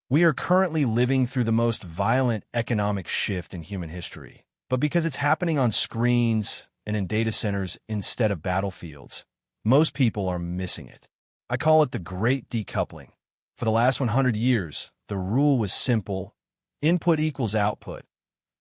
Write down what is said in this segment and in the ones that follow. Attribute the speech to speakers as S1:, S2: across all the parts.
S1: We are currently living through the most violent economic shift in human history. But because it's happening on screens and in data centers instead of battlefields, most people are missing it. I call it the Great Decoupling. For the last 100 years, the rule was simple: input equals output.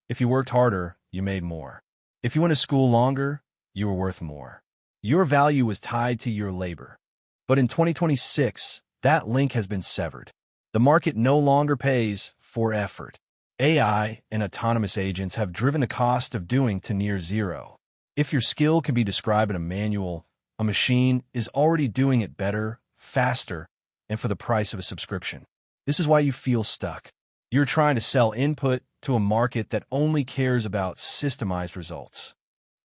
S1: If you worked harder, you made more. If you went to school longer, you were worth more. Your value was tied to your labor. But in 2026, that link has been severed. The market no longer pays for effort. AI and autonomous agents have driven the cost of doing to near zero. If your skill can be described in a manual, a machine is already doing it better, faster, and for the price of a subscription. This is why you feel stuck. You're trying to sell input to a market that only cares about systemized results.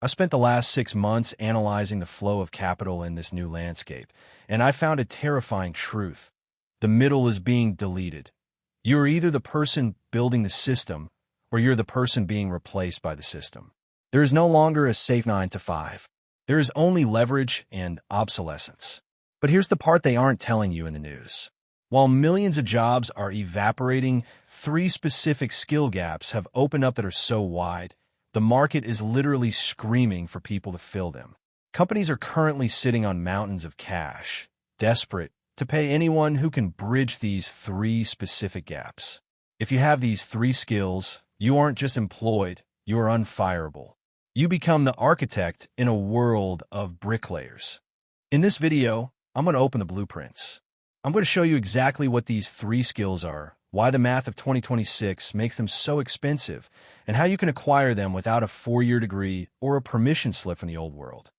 S1: I spent the last 6 months analyzing the flow of capital in this new landscape, and I found a terrifying truth. The middle is being deleted. You're either the person building the system, or you're the person being replaced by the system. There is no longer a safe 9 to 5. There is only leverage and obsolescence. But here's the part they aren't telling you in the news. While millions of jobs are evaporating, 3 specific skill gaps have opened up that are so wide, the market is literally screaming for people to fill them. Companies are currently sitting on mountains of cash, desperate to pay anyone who can bridge these 3 specific gaps. If you have these 3 skills, you aren't just employed, you are unfireable. You become the architect in a world of bricklayers. In this video, I'm going to open the blueprints. I'm going to show you exactly what these 3 skills are, why the math of 2026 makes them so expensive, and how you can acquire them without a 4-year degree or a permission slip from the old world.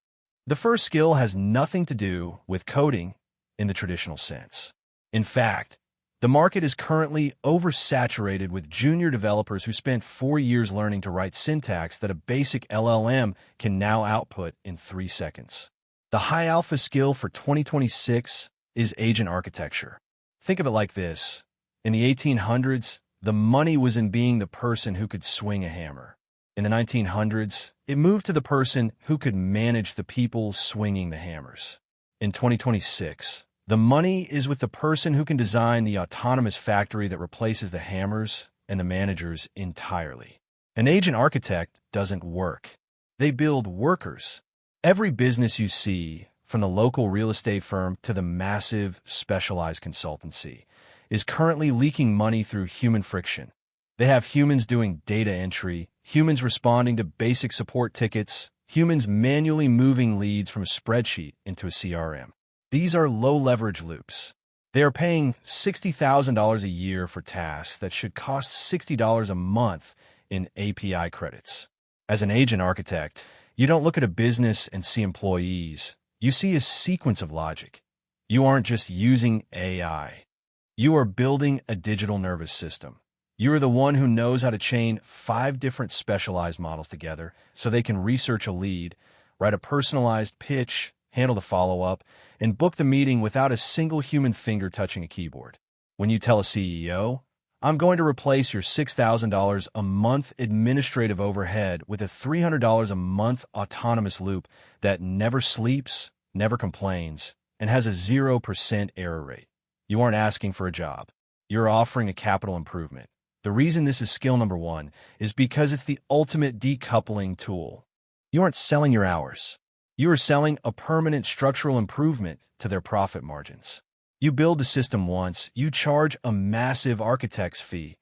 S1: The first skill has nothing to do with coding in the traditional sense. In fact, the market is currently oversaturated with junior developers who spent 4 years learning to write syntax that a basic LLM can now output in 3 seconds. The high alpha skill for 2026 is agent architecture. Think of it like this. In the 1800s, the money was in being the person who could swing a hammer. In the 1900s, it moved to the person who could manage the people swinging the hammers. In 2026, the money is with the person who can design the autonomous factory that replaces the hammers and the managers entirely. An agent architect doesn't work. They build workers. Every business you see, from the local real estate firm to the massive specialized consultancy, is currently leaking money through human friction. They have humans doing data entry, humans responding to basic support tickets, humans manually moving leads from a spreadsheet into a CRM. These are low-leverage loops. They are paying $60,000 a year for tasks that should cost $60 a month in API credits. As an agent architect, you don't look at a business and see employees. You see a sequence of logic. You aren't just using AI. You are building a digital nervous system. You are the one who knows how to chain 5 different specialized models together so they can research a lead, write a personalized pitch, handle the follow-up, and book the meeting without a single human finger touching a keyboard. When you tell a CEO, I'm going to replace your $6,000 a month administrative overhead with a $300 a month autonomous loop that never sleeps, never complains, and has a 0% error rate. You aren't asking for a job. You're offering a capital improvement. The reason this is skill number 1 is because it's the ultimate decoupling tool. You aren't selling your hours. You are selling a permanent structural improvement to their profit margins. You build the system once, you charge a massive architect's fee,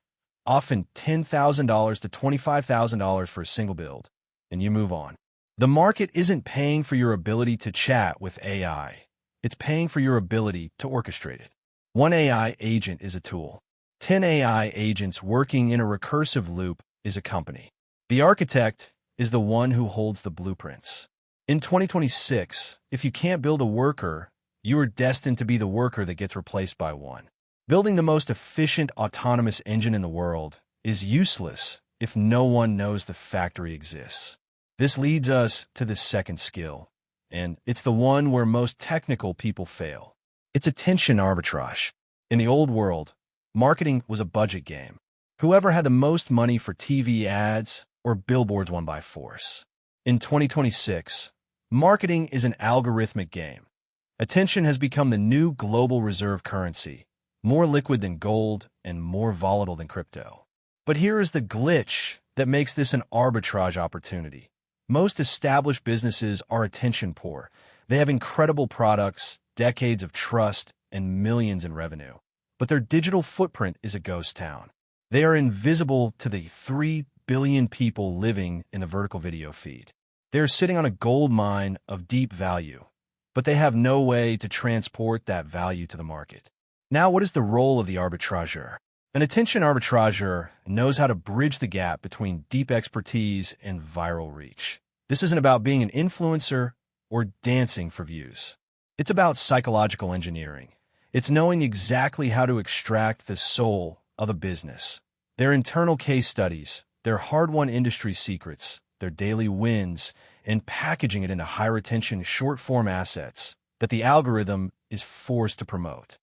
S1: often $10,000 to $25,000 for a single build, and you move on. The market isn't paying for your ability to chat with AI. It's paying for your ability to orchestrate it. 1 AI agent is a tool. 10 AI agents working in a recursive loop is a company. The architect is the one who holds the blueprints. In 2026, if you can't build a worker, you are destined to be the worker that gets replaced by one. Building the most efficient autonomous engine in the world is useless if no one knows the factory exists. This leads us to the second skill, and it's the one where most technical people fail. It's attention arbitrage. In the old world, marketing was a budget game. Whoever had the most money for TV ads or billboards won by force. In 2026, marketing is an algorithmic game. Attention has become the new global reserve currency, more liquid than gold, and more volatile than crypto. But here is the glitch that makes this an arbitrage opportunity. Most established businesses are attention poor. They have incredible products, decades of trust, and millions in revenue. But their digital footprint is a ghost town. They are invisible to the 3 billion people living in the vertical video feed. They are sitting on a gold mine of deep value, but they have no way to transport that value to the market. Now, what is the role of the arbitrageur? An attention arbitrageur knows how to bridge the gap between deep expertise and viral reach. This isn't about being an influencer or dancing for views. It's about psychological engineering. It's knowing exactly how to extract the soul of a business, their internal case studies, their hard-won industry secrets, their daily wins, and packaging it into high-retention, short-form assets that the algorithm is forced to promote.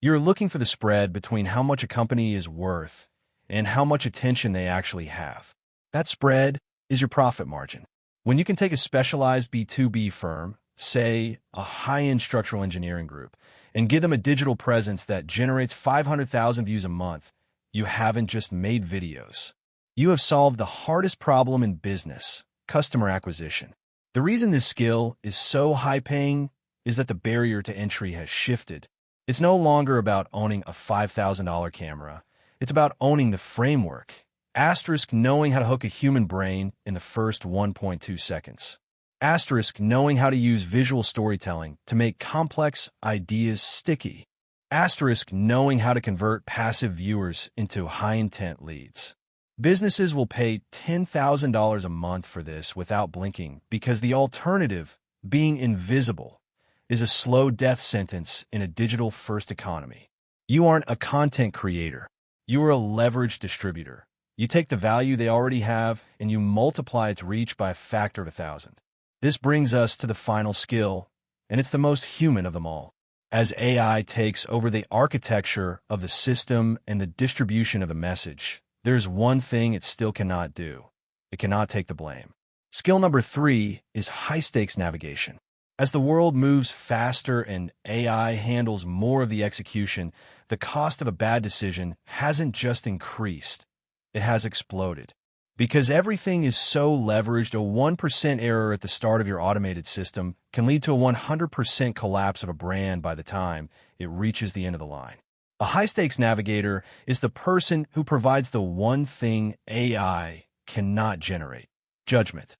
S1: You're looking for the spread between how much a company is worth and how much attention they actually have. That spread is your profit margin. When you can take a specialized B2B firm, say a high-end structural engineering group, and give them a digital presence that generates 500,000 views a month, you haven't just made videos. You have solved the hardest problem in business, customer acquisition. The reason this skill is so high-paying is that the barrier to entry has shifted. It's no longer about owning a $5,000 camera. It's about owning the framework. Asterisk knowing how to hook a human brain in the first 1.2 seconds. Asterisk knowing how to use visual storytelling to make complex ideas sticky. Asterisk knowing how to convert passive viewers into high-intent leads. Businesses will pay $10,000 a month for this without blinking because the alternative, being invisible, is a slow death sentence in a digital-first economy. You aren't a content creator. You are a leveraged distributor. You take the value they already have and you multiply its reach by a factor of 1,000. This brings us to the final skill, and it's the most human of them all. As AI takes over the architecture of the system and the distribution of the message, there's one thing it still cannot do. It cannot take the blame. Skill number 3 is high-stakes navigation. As the world moves faster and AI handles more of the execution, the cost of a bad decision hasn't just increased, it has exploded. Because everything is so leveraged, a 1% error at the start of your automated system can lead to a 100% collapse of a brand by the time it reaches the end of the line. A high-stakes navigator is the person who provides the one thing AI cannot generate: judgment.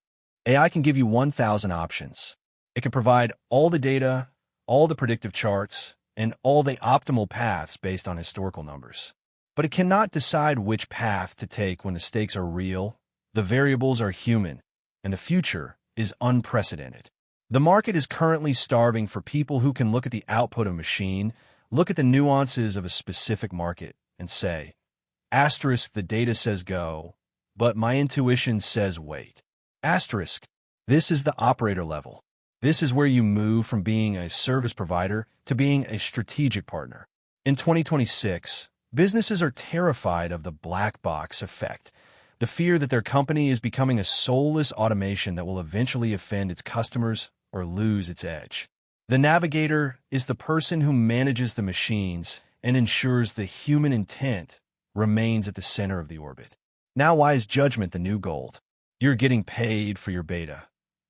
S1: AI can give you 1,000 options. It can provide all the data, all the predictive charts, and all the optimal paths based on historical numbers. But it cannot decide which path to take when the stakes are real, the variables are human, and the future is unprecedented. The market is currently starving for people who can look at the output of a machine, look at the nuances of a specific market, and say, asterisk, the data says go, but my intuition says wait. Asterisk, this is the operator level. This is where you move from being a service provider to being a strategic partner. In 2026, businesses are terrified of the black box effect, the fear that their company is becoming a soulless automation that will eventually offend its customers or lose its edge. The navigator is the person who manages the machines and ensures the human intent remains at the center of the orbit. Now, why is judgment the new gold? You're getting paid for your beta.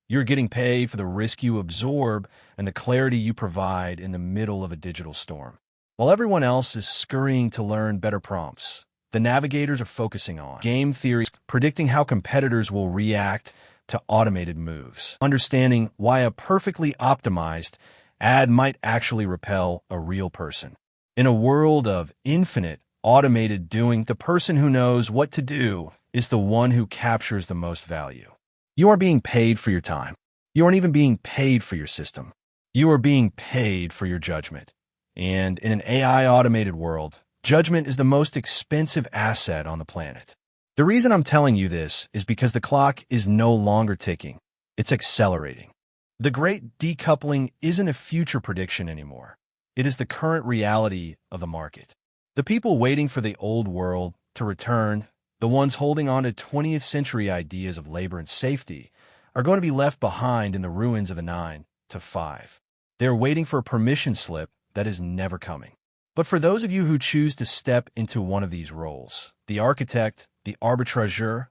S1: You're getting paid for the risk you absorb and the clarity you provide in the middle of a digital storm. While everyone else is scurrying to learn better prompts, the navigators are focusing on game theory, predicting how competitors will react to automated moves, understanding why a perfectly optimized ad might actually repel a real person. In a world of infinite automated doing, the person who knows what to do is the one who captures the most value. You are being paid for your time. You aren't even being paid for your system. You are being paid for your judgment. And in an AI-automated world, judgment is the most expensive asset on the planet. The reason I'm telling you this is because the clock is no longer ticking. It's accelerating. The great decoupling isn't a future prediction anymore. It is the current reality of the market. The people waiting for the old world to return, the ones holding on to 20th century ideas of labor and safety, are going to be left behind in the ruins of a 9 to 5. They're waiting for a permission slip that is never coming. But for those of you who choose to step into one of these roles, the architect, the arbitrageur,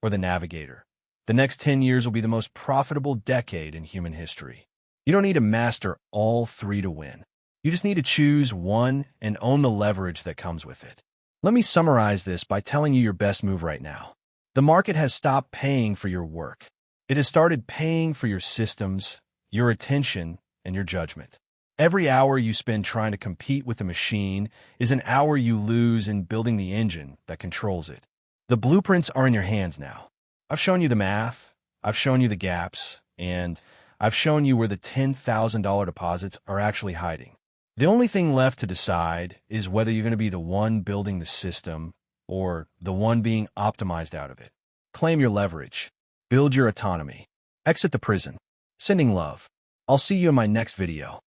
S1: or the navigator, the next 10 years will be the most profitable decade in human history. You don't need to master all three to win. You just need to choose one and own the leverage that comes with it. Let me summarize this by telling you your best move right now. The market has stopped paying for your work. It has started paying for your systems, your attention, and your judgment. Every hour you spend trying to compete with the machine is an hour you lose in building the engine that controls it. The blueprints are in your hands now. I've shown you the math, I've shown you the gaps, and I've shown you where the $10,000 deposits are actually hiding. The only thing left to decide is whether you're going to be the one building the system or the one being optimized out of it. Claim your leverage. Build your autonomy. Exit the prison. Sending love. I'll see you in my next video.